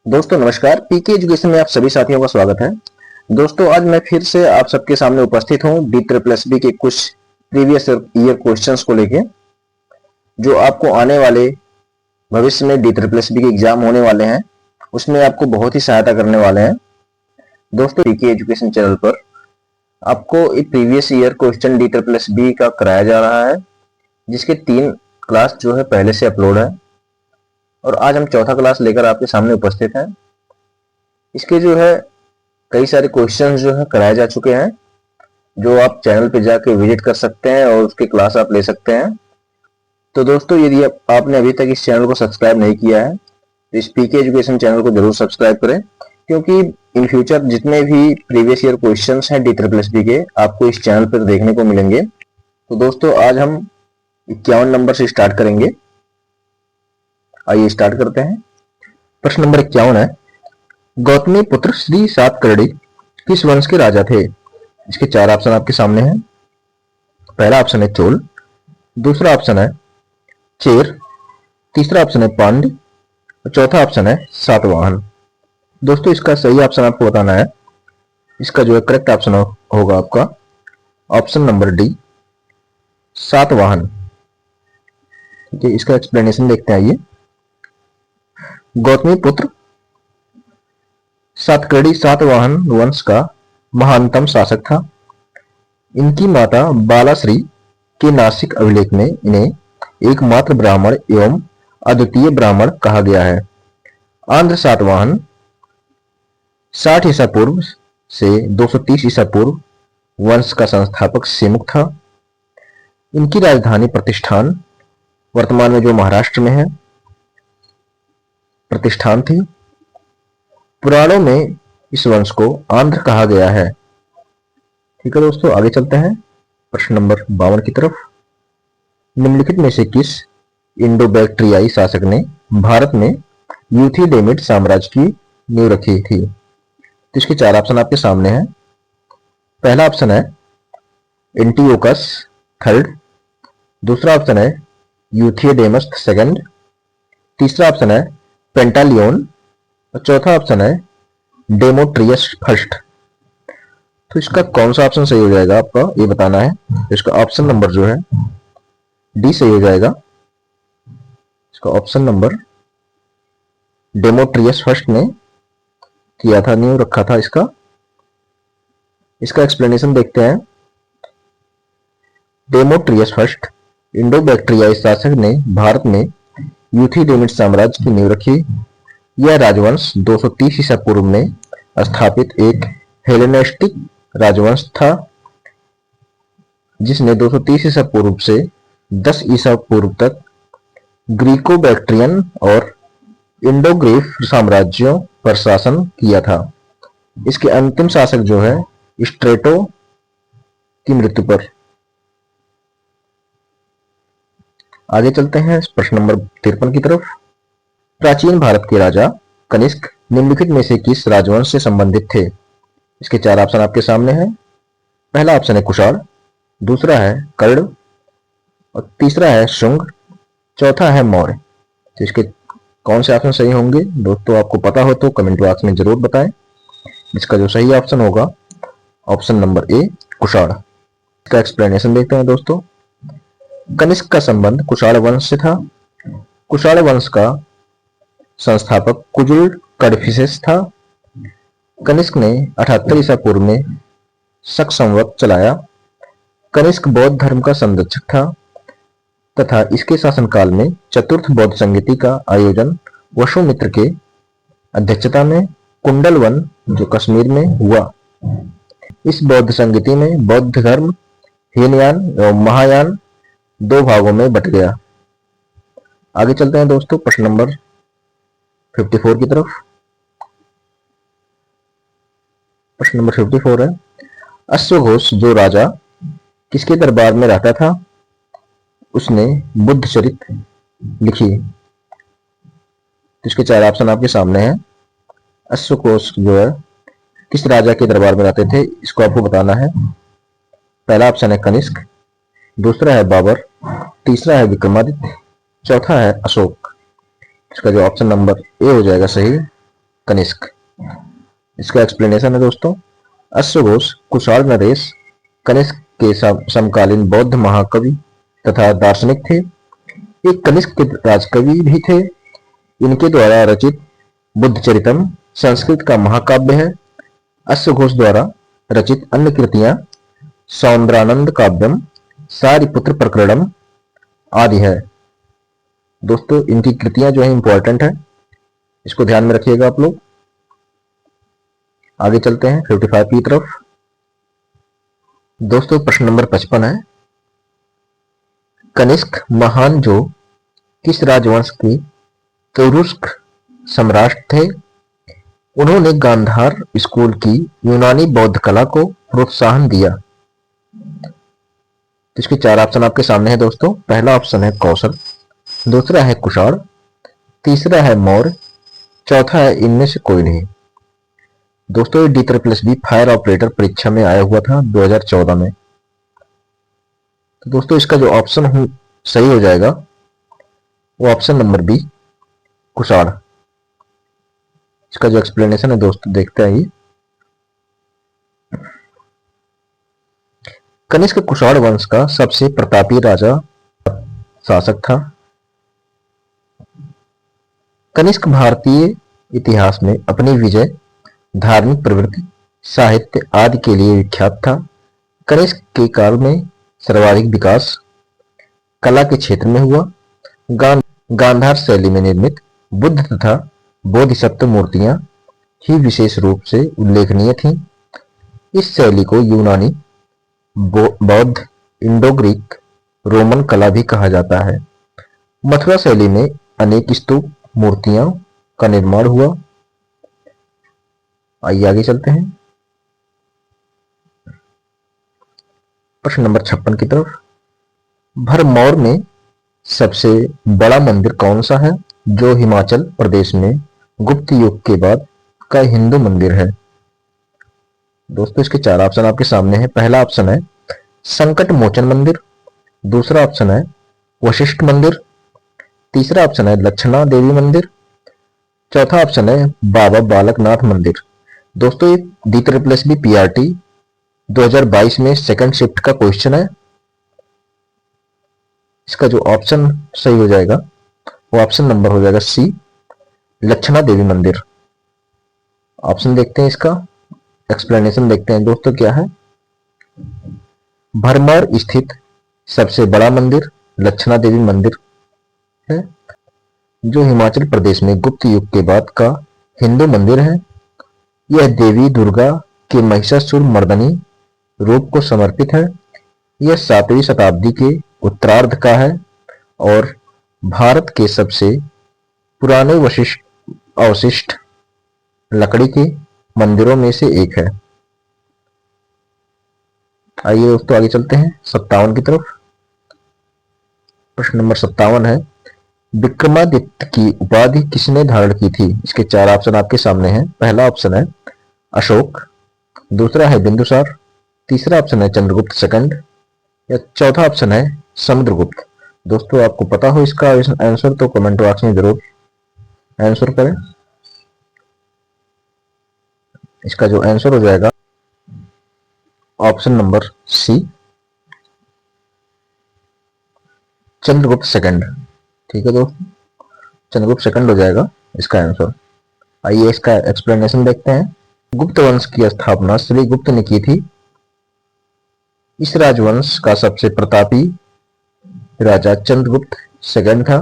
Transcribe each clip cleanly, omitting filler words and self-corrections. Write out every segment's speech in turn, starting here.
दोस्तों नमस्कार, पीके एजुकेशन में आप सभी साथियों का स्वागत है। दोस्तों आज मैं फिर से आप सबके सामने उपस्थित हूं डी ट्रिपल एस बी के कुछ प्रीवियस ईयर क्वेश्चंस को लेके, जो आपको आने वाले भविष्य में डी ट्रिपल एस बी के एग्जाम होने वाले हैं उसमें आपको बहुत ही सहायता करने वाले हैं। दोस्तों पीके एजुकेशन चैनल पर आपको एक previous year question D triple S B का कराया जा रहा है, जिसके 3 क्लास जो है पहले से अपलोड है और आज हम चौथा क्लास लेकर आपके सामने उपस्थित हैं। इसके जो है कई सारे क्वेश्चंस जो है कराए जा चुके हैं, जो आप चैनल पे जाके विजिट कर सकते हैं और उसके क्लास आप ले सकते हैं। तो दोस्तों यदि आपने अभी तक इस चैनल को सब्सक्राइब नहीं किया है तो इस पीके एजुकेशन चैनल को जरूर सब्सक्राइब करें, क्योंकि इन फ्यूचर जितने भी प्रीवियस ईयर क्वेश्चंस हैं डी ट्रिपल एस बी के आपको इस चैनल पर देखने को मिलेंगे। तो दोस्तों आज हम 51 नंबर से स्टार्ट करेंगे। आइए स्टार्ट करते हैं। प्रश्न नंबर 51 है, गौतमी पुत्र श्री सातकर्णी किस वंश के राजा थे? इसके 4 ऑप्शन आपके सामने हैं। पहला ऑप्शन है चोल, दूसरा ऑप्शन है चेर, तीसरा ऑप्शन है पांड्य और चौथा ऑप्शन है सातवाहन। दोस्तों इसका सही ऑप्शन आपको बताना है। इसका जो है करेक्ट ऑप्शन होगा आपका ऑप्शन नंबर डी, सातवाहन। ठीक है, इसका एक्सप्लेनेशन देखते हैं। आइए, गौतमी पुत्र सातकर्णी सातवाहन वंश का महानतम शासक था। इनकी माता बालाश्री के नासिक अभिलेख में इन्हें एकमात्र ब्राह्मण एवं अद्वितीय ब्राह्मण कहा गया है। आंध्र सातवाहन 60 ईसा पूर्व से 230 ईसा पूर्व वंश का संस्थापक सेमुक था। इनकी राजधानी प्रतिष्ठान, वर्तमान में जो महाराष्ट्र में है, प्रतिष्ठान थी। पुराणों में इस वंश को आंध्र कहा गया है। ठीक है दोस्तों, आगे चलते हैं प्रश्न नंबर 52 की तरफ। निम्नलिखित में से किस इंडो बैक्ट्रियाई शासक ने भारत में यूथिडेमिड साम्राज्य की नींव रखी थी? तो इसके 4 ऑप्शन आपके सामने हैं। पहला ऑप्शन है एंटियोकस थर्ड, दूसरा ऑप्शन है यूथिडेमस सेकंड, तीसरा ऑप्शन है पेंटालियन और चौथा ऑप्शन है डेमोट्रियस फर्स्ट। तो इसका कौन सा ऑप्शन सही हो जाएगा आपका ये बताना है। तो इसका ऑप्शन नंबर जो है डी सही हो जाएगा। इसका ऑप्शन नंबर डेमोट्रियस फर्स्ट ने किया था, नींव रखा था इसका। इसका एक्सप्लेनेशन देखते हैं। डेमोट्रियस फर्स्ट इंडो बैक्ट्रियाई शासक ने भारत में यूथिडेमिड साम्राज्य की नींव रखी। यह राजवंश 230 ईसा पूर्व में स्थापित एक हेलेनिस्टिक राजवंश था, जिसने 230 ईसा पूर्व से 10 ईसा पूर्व तक ग्रीको बैक्ट्रियन और इंडो-ग्रीक साम्राज्यों पर शासन किया था। इसके अंतिम शासक जो है स्ट्रेटो की मृत्यु पर। आगे चलते हैं प्रश्न नंबर 53 की तरफ। प्राचीन भारत के राजा कनिष्क निम्नलिखित में से किस राजवंश से संबंधित थे? इसके 4 ऑप्शन आपके सामने हैं। पहला ऑप्शन है कुषाण, दूसरा है कर्ण और तीसरा है शुंग, चौथा है मौर्य। तो इसके कौन से ऑप्शन सही होंगे दोस्तों, आपको पता हो तो कमेंट बॉक्स में जरूर बताएं। इसका जो सही ऑप्शन होगा ऑप्शन नंबर ए, कुषाण। इसका एक्सप्लेनेशन देखते हैं दोस्तों। कनिष्क का संबंध कुषाण वंश से था। कुषाण वंश का संस्थापक कुजुल कड़फिसेस था। कनिष्क ने 78 ईसा पूर्व में शक संवत चलाया। कनिष्क बौद्ध धर्म का संरक्षक था तथा इसके शासनकाल में चतुर्थ बौद्ध संगीति का आयोजन वसुमित्र के अध्यक्षता में कुंडल वन जो कश्मीर में हुआ। इस बौद्ध संगीति में बौद्ध धर्म हीनयान एवं महायान 2 भागों में बट गया। आगे चलते हैं दोस्तों प्रश्न नंबर 54 की तरफ। प्रश्न नंबर 54 है, अश्वघोष जो राजा किसके दरबार में रहता था, उसने बुद्ध चरित लिखी? इसके 4 ऑप्शन आपके सामने हैं। अश्वघोष जो है किस राजा के दरबार में रहते थे, इसको आपको बताना है। पहला ऑप्शन है कनिष्क, दूसरा है बाबर, तीसरा है विक्रमादित्य, चौथा है अशोक। इसका जो ऑप्शन नंबर ए हो जाएगा सही। कनिष्क। इसका एक्सप्लेनेशन है दोस्तों, अश्वघोष कुशाल नरेश कनिष्क के समकालीन बौद्ध महाकवि तथा दार्शनिक थे। ये कनिष्क के राजकवि भी थे। इनके द्वारा रचित बुद्ध चरितम संस्कृत का महाकाव्य है। अश्वघोष द्वारा रचित अन्य कृतियां सौंदरानंद काव्यम, सारिपुत्र प्रकरणम आदि है। दोस्तों इनकी कृतियां जो है इंपॉर्टेंट है, इसको ध्यान में रखिएगा आप लोग। आगे चलते हैं 55 की तरफ। दोस्तों प्रश्न नंबर 55 है, कनिष्क महान जो किस राजवंश के तुरुस्क सम्राट थे? उन्होंने गांधार स्कूल की यूनानी बौद्ध कला को प्रोत्साहन दिया। तो इसके 4 ऑप्शन आपके सामने है दोस्तों। पहला ऑप्शन है कौशल, दूसरा है कुषाण, तीसरा है मौर्य, चौथा है इनमें से कोई नहीं। दोस्तों ये D+B फायर ऑपरेटर परीक्षा में आया हुआ था 2014 में। तो दोस्तों इसका जो ऑप्शन सही हो जाएगा वो ऑप्शन नंबर बी कुषाण। इसका जो एक्सप्लेनेशन है दोस्तों देखते हैं। ये कनिष्क कुषाण वंश का सबसे प्रतापी राजा शासक था। कनिष्क भारतीय इतिहास में अपनी विजय, धार्मिक प्रवृत्ति, साहित्य आदि के लिए विख्यात था। कनिष्क के काल में सर्वाधिक विकास कला के क्षेत्र में हुआ। गांधार शैली में निर्मित बुद्ध तथा बोधिसत्व मूर्तियां ही विशेष रूप से उल्लेखनीय थीं। इस शैली को यूनानी, बौद्ध, इंडो ग्रीक, रोमन कला भी कहा जाता है। मथुरा शैली में अनेक स्तूप मूर्तियों का निर्माण हुआ। आइए आगे चलते हैं प्रश्न नंबर 56 की तरफ। भरमौर में सबसे बड़ा मंदिर कौन सा है जो हिमाचल प्रदेश में गुप्त युग के बाद का हिंदू मंदिर है? दोस्तों इसके 4 ऑप्शन आपके सामने है। पहला ऑप्शन है संकट मोचन मंदिर, दूसरा ऑप्शन है वशिष्ठ मंदिर, तीसरा ऑप्शन है लक्षणा देवी मंदिर, चौथा ऑप्शन है बाबा बालकनाथ मंदिर। दोस्तों ये D+B PRT 2022 में सेकंड शिफ्ट का क्वेश्चन है। इसका जो ऑप्शन सही हो जाएगा वो ऑप्शन नंबर हो जाएगा सी, लक्षणा देवी मंदिर। ऑप्शन देखते हैं, इसका एक्सप्लेनेशन देखते हैं दोस्तों क्या है। भरमौर स्थित सबसे बड़ा मंदिर लक्षणा देवी मंदिर है, जो हिमाचल प्रदेश में गुप्त युग के बाद का हिंदू मंदिर है। यह देवी दुर्गा के महिषासुर मर्दनी रूप को समर्पित है। यह 7वीं शताब्दी के उत्तरार्ध का है और भारत के सबसे पुराने अवशिष्ट लकड़ी के मंदिरों में से एक है। आइए दोस्तों आगे चलते हैं 57 की तरफ। प्रश्न नंबर 57 है, विक्रमादित्य की उपाधि किसने धारण की थी? इसके 4 ऑप्शन आपके सामने हैं। पहला ऑप्शन है अशोक, दूसरा है बिंदुसार, तीसरा ऑप्शन है चंद्रगुप्त सेकंड, या चौथा ऑप्शन है समुद्रगुप्त। दोस्तों आपको पता हो इसका आंसर तो कमेंट बॉक्स में जरूर आंसर करें। इसका जो आंसर हो जाएगा option number C, Chandragupta second. ठीक है दोस्तों, चंद्रगुप्त सेकंड हो जाएगा इसका आंसर। आइए इसका एक्सप्लेनेशन देखते हैं। गुप्त वंश की स्थापना श्री गुप्त ने की थी। इस राजवंश का सबसे प्रतापी राजा चंद्रगुप्त सेकंड था।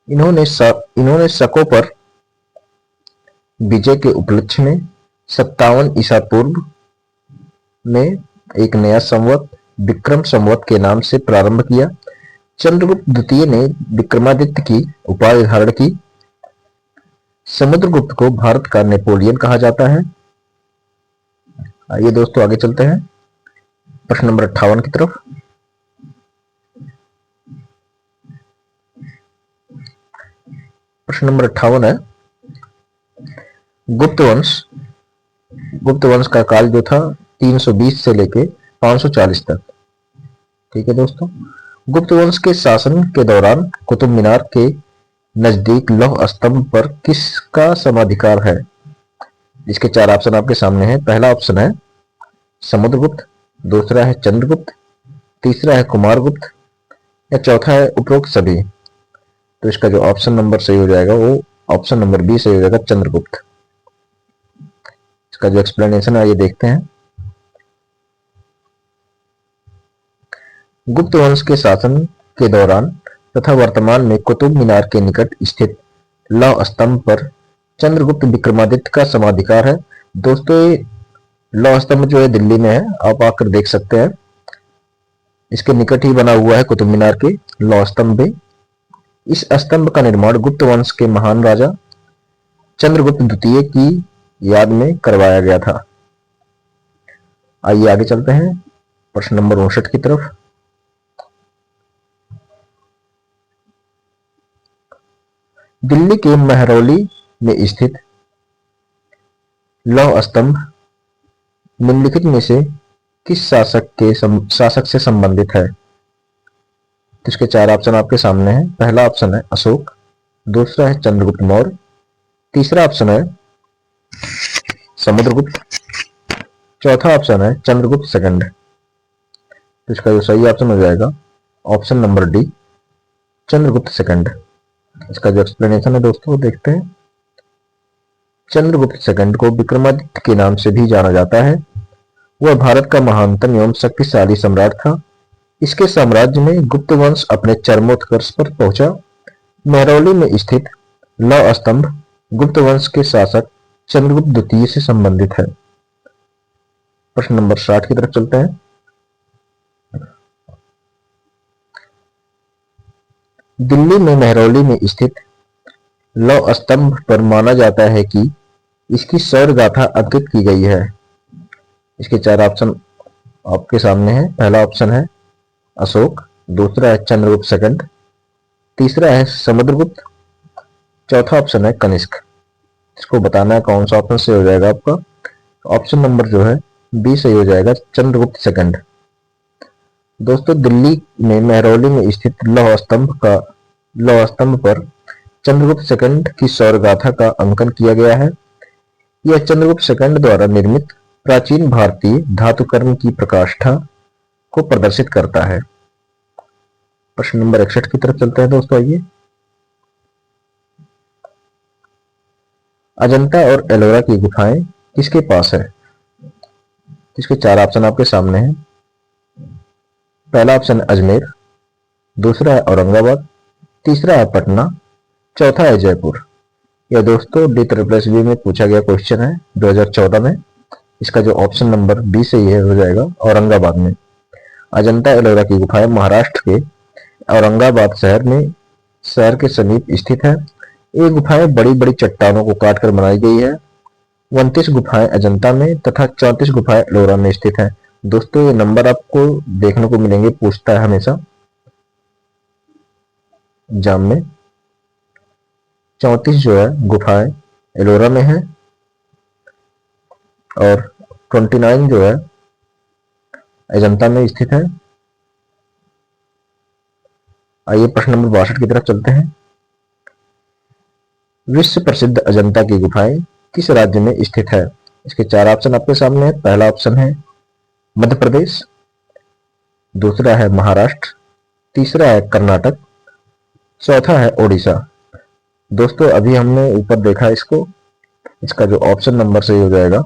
इन्होंने शकों पर विजय के उपलक्ष्य में 57 ईसा पूर्व में एक नया संवत विक्रम संवत के नाम से प्रारंभ किया। चंद्रगुप्त द्वितीय ने विक्रमादित्य की उपाधि धारण की। समुद्रगुप्त को भारत का नेपोलियन कहा जाता है। आइए दोस्तों आगे चलते हैं प्रश्न नंबर 58 की तरफ। प्रश्न नंबर 58 है, गुप्त वंश का काल जो था 320 से लेके 540 तक। ठीक है दोस्तों, गुप्त वंश के शासन के दौरान कुतुब मीनार के नजदीक लौह स्तंभ पर किसका समाधिकार है? इसके चार ऑप्शन आपके सामने हैं। पहला ऑप्शन है समुद्रगुप्त, दूसरा है चंद्रगुप्त, तीसरा है कुमारगुप्त या चौथा है उपरोक्त सभी। तो इसका जो ऑप्शन नंबर सही हो जाएगा वो ऑप्शन नंबर बी सही हो जाएगा, चंद्रगुप्त। इसका जो एक्सप्लेनेशन है ये देखते हैं। गुप्त वंश के शासन के दौरान तथा वर्तमान में कुतुब मीनार के निकट स्थित लौह स्तंभ पर चंद्रगुप्त विक्रमादित्य का समाधिकार है। दोस्तों ये लौह स्तंभ जो है दिल्ली में है, आप आकर देख सकते हैं। इसके निकट ही बना हुआ है कुतुब मीनार के लौह स्तंभ भी। इस स्तंभ का निर्माण गुप्त वंश के महान राजा चंद्रगुप्त द्वितीय की याद में करवाया गया था। आइए आगे चलते हैं प्रश्न नंबर 59 की तरफ। दिल्ली के महरौली में स्थित लौह स्तंभ निम्नलिखित में से किस शासक से संबंधित है? तो इसके चार ऑप्शन आपके सामने हैं। पहला ऑप्शन है अशोक, दूसरा है चंद्रगुप्त मौर्य, तीसरा ऑप्शन है समुद्रगुप्त, चौथा ऑप्शन है चंद्रगुप्त सेकंड। तो इसका जो सही ऑप्शन हो जाएगा option number D, Chandragupta second. इसका जो एक्सप्लेनेशन है दोस्तों देखते हैं। चंद्रगुप्त सेकंड को विक्रमादित्य के नाम से भी जाना जाता है। वह भारत का महानतम एवं शक्तिशाली सम्राट था। इसके साम्राज्य में गुप्त वंश अपने चरमोत्कर्ष पर पहुंचा। महरौली में स्थित लौह स्तंभ गुप्त वंश के शासक चंद्रगुप्त द्वितीय से संबंधित है। प्रश्न नंबर 60 की तरफ चलते हैं। दिल्ली में महरौली में स्थित लौह स्तंभ पर माना जाता है कि इसकी शौर्य गाथा अंकित की गई है। इसके चार ऑप्शन आपके सामने हैं। पहला ऑप्शन है अशोक, दूसरा है चंद्रगुप्त सेकंड, तीसरा है समुद्रगुप्त, चौथा ऑप्शन है कनिष्क। इसको बताना है कौन सा ऑप्शन सही हो जाएगा आपका। ऑप्शन नंबर जो है बी सही हो जाएगा, चंद्रगुप्त सेकंड। दोस्तों दिल्ली में महरौली में स्थित लौह स्तंभ पर चंद्रगुप्त सेकंड की शौर्य गाथा का अंकन किया गया है। यह चंद्रगुप्त सेकंड द्वारा निर्मित प्राचीन भारतीय धातुकर्म की प्रकाष्ठा को प्रदर्शित करता है। प्रश्न नंबर 61 की तरफ चलते हैं दोस्तों। आइए, अजंता और एलोरा की गुफाएं किसके पास है? इसके चार ऑप्शन आपके सामने हैं। पहला ऑप्शन है अजमेर, दूसरा है औरंगाबाद, तीसरा है पटना, चौथा है जयपुर। यह दोस्तों DSSB में पूछा गया क्वेश्चन है 2014 में। इसका जो ऑप्शन नंबर बी सही है हो जाएगा, औरंगाबाद में। अजंता एलोरा की गुफाएं महाराष्ट्र के औरंगाबाद शहर के समीप स्थित है। ये गुफाएं बड़ी बड़ी चट्टानों को काटकर बनाई गई है। 29 गुफाएं अजंता में तथा 34 गुफाएं एलोरा में स्थित हैं। दोस्तों ये नंबर आपको देखने को मिलेंगे, पूछता है हमेशा एग्जाम में। 34 जो है गुफाएं एलोरा में है और 29 जो है अजंता में स्थित है। आइए प्रश्न नंबर 62 की तरफ चलते हैं। विश्व प्रसिद्ध अजंता की गुफाएं किस राज्य में स्थित है? इसके चार ऑप्शन आपके सामने है। पहला ऑप्शन है मध्य प्रदेश, दूसरा है महाराष्ट्र, तीसरा है कर्नाटक, चौथा है ओडिशा। दोस्तों अभी हमने ऊपर देखा इसको, इसका जो ऑप्शन नंबर सही हो जाएगा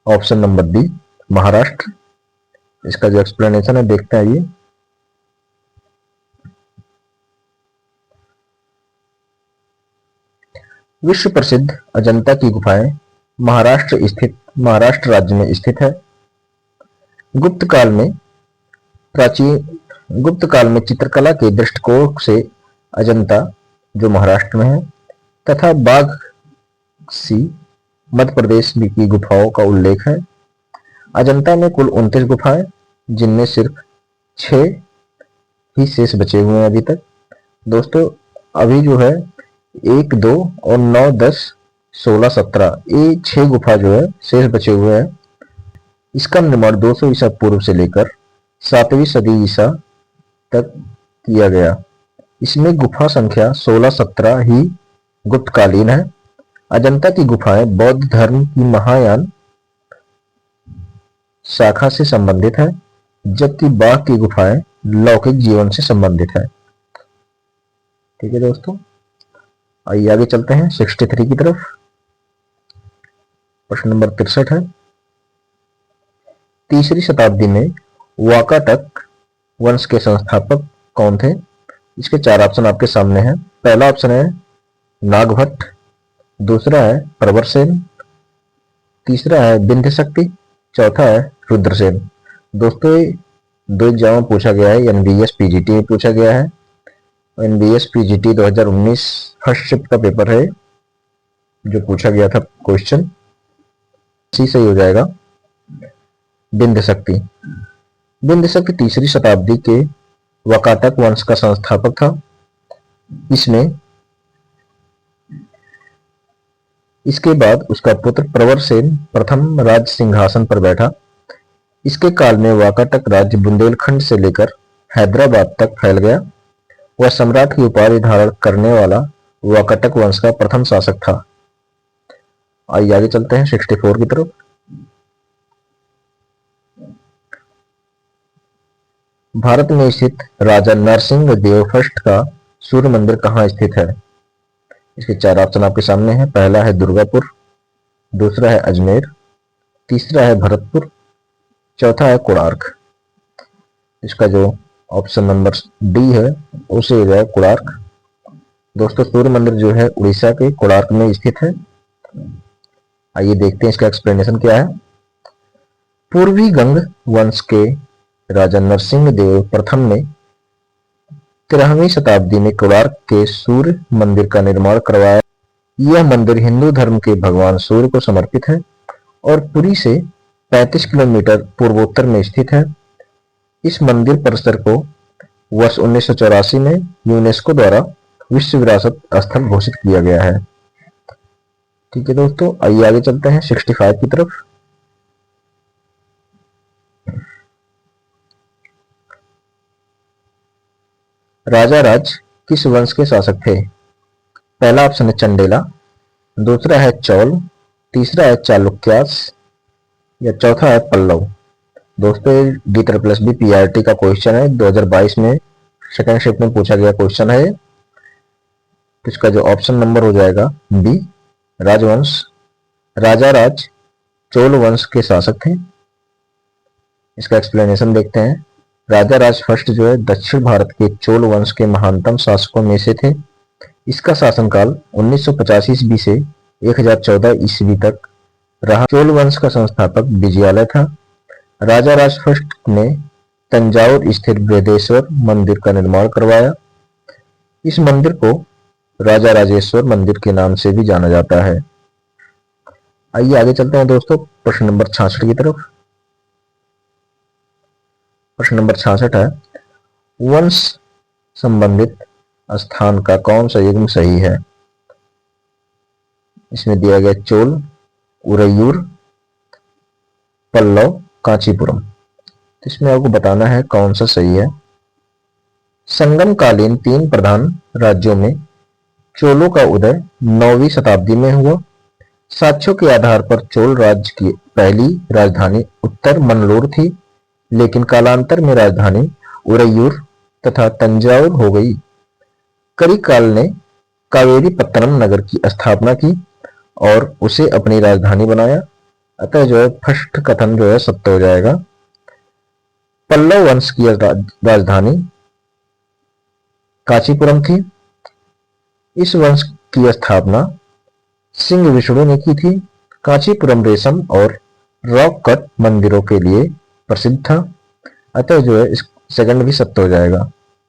ऑप्शन नंबर डी, महाराष्ट्र। इसका जो एक्सप्लेनेशन है देखते हैं। ये विश्व प्रसिद्ध अजंता की गुफाएं महाराष्ट्र राज्य में स्थित है। गुप्त काल में चित्रकला के दृष्टिकोण से अजंता जो महाराष्ट्र में है तथा बाघसी मध्य प्रदेश की गुफाओं का उल्लेख है। अजंता में कुल 29 गुफाएं, जिनमें सिर्फ 6 ही शेष बचे हुए हैं अभी तक। दोस्तों अभी जो है 1, 2 और 9, 10, 16, 17 ये 6 गुफा जो है शेष बचे हुए हैं। इसका निर्माण 200 ईसा पूर्व से लेकर 7वीं सदी ईसा तक किया गया। इसमें गुफा संख्या 16-17 ही गुप्तकालीन है। अजंता की गुफाएं बौद्ध धर्म की महायान शाखा से संबंधित है, जबकि बाघ की गुफाएं लौकिक जीवन से संबंधित है। ठीक है दोस्तों, आइए आगे चलते हैं 63 की तरफ। प्रश्न नंबर 63 है, तीसरी शताब्दी में वाकाटक वंश के संस्थापक कौन थे? इसके 4 ऑप्शन आपके सामने हैं। पहला ऑप्शन है नागभट्ट, दूसरा है प्रवरसेन, तीसरा है विंध्य शक्ति, चौथा है रुद्रसेन। दोस्तों दो एग्जाम में पूछा गया है, एनबीएस पीजीटी में पूछा गया है। एनबीएस पीजीटी 2019 फर्स्ट शिफ्ट का पेपर है जो पूछा गया था क्वेश्चन, इसी सही हो जाएगा। विंध्य शक्ति, विंध्य शक्ति तीसरी शताब्दी के वाकाटक वंश का संस्थापक था। इसके बाद उसका पुत्र प्रवरसेन प्रथम राज सिंहासन पर बैठा। इसके काल में वाकाटक राज्य बुंदेलखंड से लेकर हैदराबाद तक फैल गया। वह सम्राट की उपाधि धारण करने वाला वाकाटक वंश का प्रथम शासक था। आइए आगे चलते हैं 64 की तरफ। भारत में स्थित राजा नरसिंह देव फर्स्ट का सूर्य मंदिर कहाँ स्थित है? इसके 4 ऑप्शन आपके सामने हैं। पहला है दुर्गापुर, दूसरा है अजमेर, तीसरा है भरतपुर, चौथा है कोणार्क। इसका जो ऑप्शन नंबर डी है उसे हो जाए कोणार्क। दोस्तों सूर्य मंदिर जो है उड़ीसा के कोणार्क में स्थित है। आइए देखते हैं इसका एक्सप्लेनेशन क्या है। पूर्वी गंग वंश के राजा नरसिंह देव प्रथम ने 13वीं शताब्दी में कोणार्क के सूर्य मंदिर का निर्माण करवाया। यह मंदिर हिंदू धर्म के भगवान सूर्य को समर्पित है और पुरी से 35 किलोमीटर पूर्वोत्तर में स्थित है। इस मंदिर परिसर को वर्ष 1984 में यूनेस्को द्वारा विश्व विरासत स्थल घोषित किया गया है। ठीक है दोस्तों, आइए आगे चलते हैं 65 की तरफ। राजा राज किस वंश के शासक थे? पहला ऑप्शन है चंडेला, दूसरा है चौल, तीसरा है चालुक्यास या चौथा है पल्लव। दोस्तों D+B PRT का क्वेश्चन है, 2022 में सेकंड शिफ्ट में पूछा गया क्वेश्चन है। तो इसका जो ऑप्शन नंबर हो जाएगा बी, राजवंश। राजा राज चोल वंश के शासक थे। इसका एक्सप्लेनेशन देखते हैं। राजा राज फर्स्ट जो है दक्षिण भारत के चोल वंश के महानतम शासकों में से थे। इसका शासनकाल 1985 ईस्वी से 1014 ईस्वी तक रहा। चोल वंश का संस्थापक विजयालय था। राजा राज फर्स्ट ने तंजावुर स्थित बृहदेश्वर मंदिर का निर्माण करवाया। इस मंदिर को राजा राजेश्वर मंदिर के नाम से भी जाना जाता है। आइए आगे चलते हैं दोस्तों प्रश्न नंबर 66 की तरफ। प्रश्न नंबर 66 है, वंश संबंधित स्थान का कौन सा युग्म सही है? इसमें दिया गया चोल, उरैयूर, पल्लव, कांचीपुरम। तो इसमें आपको बताना है कौन सा सही है। संगम कालीन 3 प्रधान राज्यों में चोलों का उदय 9वीं शताब्दी में हुआ। साक्ष्यों के आधार पर चोल राज्य की पहली राजधानी उत्तर मन्नलूर थी, लेकिन कालांतर में राजधानी उरैयूर तथा तंजावुर हो गई। करिकाल ने कावेरी पत्तनम नगर की स्थापना की और उसे अपनी राजधानी बनाया। अतः जो है फर्स्ट कथन जो है सत्य हो जाएगा। पल्लव वंश की राजधानी कांचीपुरम थी। इस वंश की स्थापना सिंह विष्णु ने की थी। कांचीपुरम रेशम और रॉक कट मंदिरों के लिए प्रसिद्ध था। अतः जो है इस सेकंड भी सत्य हो जाएगा।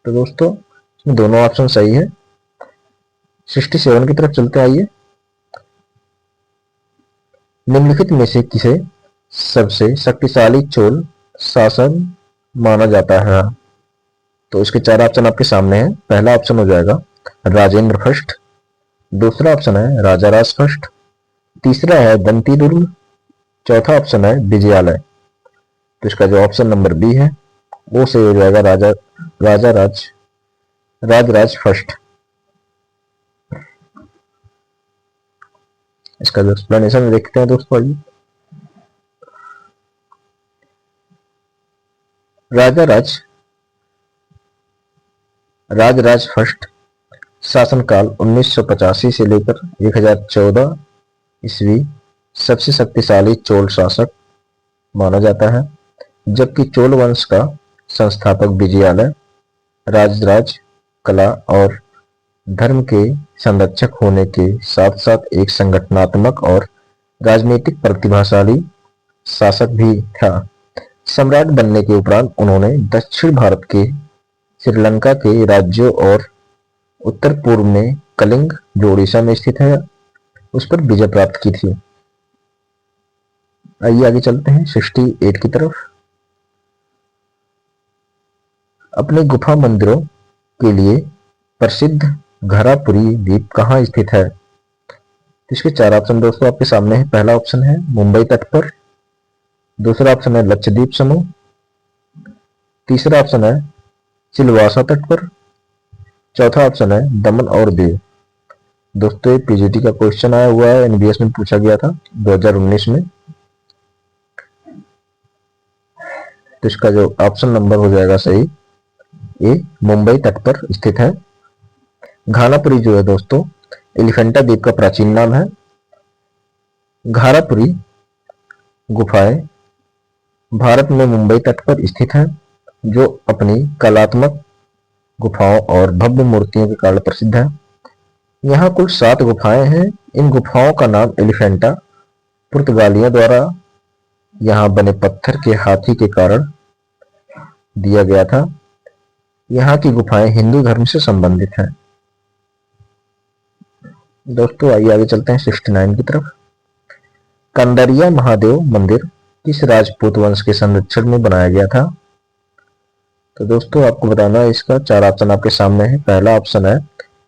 तो दोस्तों इसमें दोनों ऑप्शन सही है। 67 की तरफ चलते आइए। निम्नलिखित में से किसे सबसे शक्तिशाली चोल शासन माना जाता है? तो इसके 4 ऑप्शन आपके सामने हैं। पहला ऑप्शन हो जाएगा राजेंद्र फर्स्ट, दूसरा ऑप्शन है राजा राज फर्स्ट, तीसरा है बंती दुर्ग, चौथा ऑप्शन है विजयालय। तो इसका जो ऑप्शन नंबर बी है वो सही हो जाएगा राजा राज राजराज फर्स्ट। इसका जो एक्सप्लेनेशन देखते हैं दोस्तों, आइए। राजराज फर्स्ट शासनकाल 1985 से लेकर 1014 ईस्वी सबसे शक्तिशाली चोल शासक माना जाता है, जबकि चोल वंश का संस्थापक विजयालय राजराज कला और धर्म के संरक्षक होने के साथ साथ एक संगठनात्मक और राजनीतिक प्रतिभाशाली शासक भी था। सम्राट बनने के उपरांत उन्होंने दक्षिण भारत के श्रीलंका के राज्यों और उत्तर पूर्व में कलिंग, जो उड़ीसा में स्थित है, उस पर विजय प्राप्त की थी। आइए आगे चलते हैं 68 की तरफ। अपने गुफा मंदिरों के लिए प्रसिद्ध घारापुरी द्वीप कहाँ स्थित है? इसके 4 ऑप्शन दोस्तों आपके सामने है। पहला ऑप्शन है मुंबई तट पर, दूसरा ऑप्शन है लक्षद्वीप समूह, तीसरा ऑप्शन है सिलवासा तट पर, चौथा ऑप्शन है दमन और दीव। दोस्तों ये पीजीटी का क्वेश्चन आया हुआ है, एनबीएस में पूछा गया था 2019 में। तो इसका जो ऑप्शन नंबर हो जाएगा सही, ये मुंबई तट पर स्थित है। घानापुरी जो है दोस्तों एलिफेंटा द्वीप का प्राचीन नाम है। घारापुरी गुफाएं भारत में मुंबई तट पर स्थित है, जो अपनी कलात्मक गुफाओं और भव्य मूर्तियों के कारण प्रसिद्ध है। यहाँ कुल 7 गुफाएं हैं। इन गुफाओं का नाम एलिफेंटा पुर्तगालियों द्वारा यहाँ बने पत्थर के हाथी के कारण दिया गया था। यहाँ की गुफाएं हिंदू धर्म से संबंधित हैं। दोस्तों आइए आगे चलते हैं 69 की तरफ। कंदरिया महादेव मंदिर किस राजपूत वंश के संरक्षण में बनाया गया था? तो दोस्तों आपको बताना है, इसका 4 ऑप्शन आपके सामने है। पहला ऑप्शन है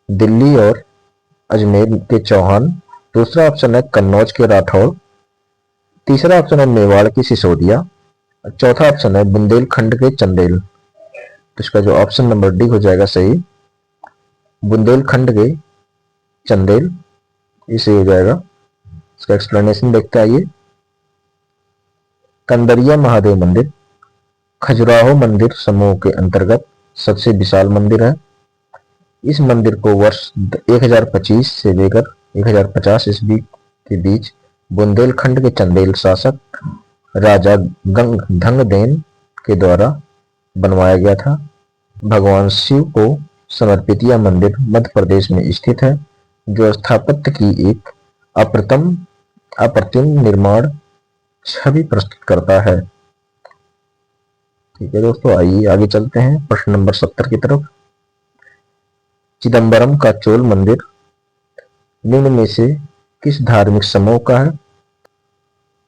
दिल्ली और अजमेर के चौहान, दूसरा ऑप्शन है कन्नौज के राठौड़, तीसरा ऑप्शन है मेवाड़ की सिसोदिया, चौथा ऑप्शन है बुंदेलखंड के चंदेल। तो इसका जो ऑप्शन नंबर डी हो जाएगा सही, बुंदेलखंड के चंदेल, इसे हो जाएगा। इसका एक्सप्लेनेशन देखते आइए। कंदरिया महादेव मंदिर खजुराहो मंदिर समूह के अंतर्गत सबसे विशाल मंदिर है। इस मंदिर को वर्ष 1025 से लेकर 1050 ईस्वी के बीच बुंदेलखंड के चंदेल शासक राजा धंगदेन के द्वारा बनवाया गया था। भगवान शिव को समर्पित यह मंदिर मध्य प्रदेश में स्थित है, जो स्थापत्य की एक अप्रतिम निर्माण छवि प्रस्तुत करता है। ठीक है दोस्तों, आइए आगे चलते हैं प्रश्न नंबर 70 की तरफ। चिदम्बरम का चोल मंदिर निम्न में से किस धार्मिक समूह का है?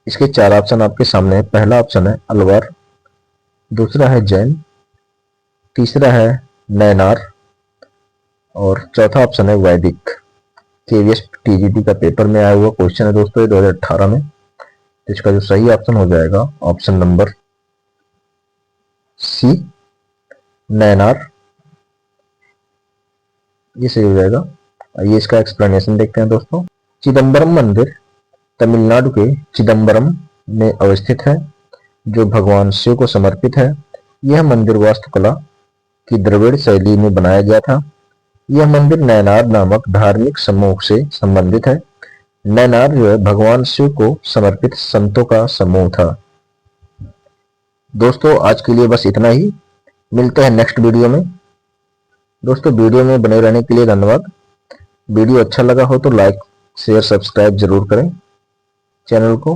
इसके 4 ऑप्शन आपके सामने है। पहला ऑप्शन है अलवर, दूसरा है जैन, तीसरा है नैनार और चौथा ऑप्शन है वैदिक। केवीएस टीजीटी का पेपर में आया हुआ क्वेश्चन है दोस्तों 2018 में। तो इसका जो सही ऑप्शन हो जाएगा ऑप्शन नंबर सी, नैनार, ये सही हो जाएगा। आइए इसका एक्सप्लेनेशन देखते हैं दोस्तों। चिदम्बरम मंदिर तमिलनाडु के चिदम्बरम में अवस्थित है, जो भगवान शिव को समर्पित है। यह मंदिर वास्तुकला की द्रविड़ शैली में बनाया गया था। यह मंदिर नैनार नामक धार्मिक समूह से संबंधित है। नैनार जो है भगवान शिव को समर्पित संतों का समूह था। दोस्तों आज के लिए बस इतना ही, मिलते हैं नेक्स्ट वीडियो में। दोस्तों वीडियो में बने रहने के लिए धन्यवाद। वीडियो अच्छा लगा हो तो लाइक शेयर सब्सक्राइब जरूर करें चैनल को।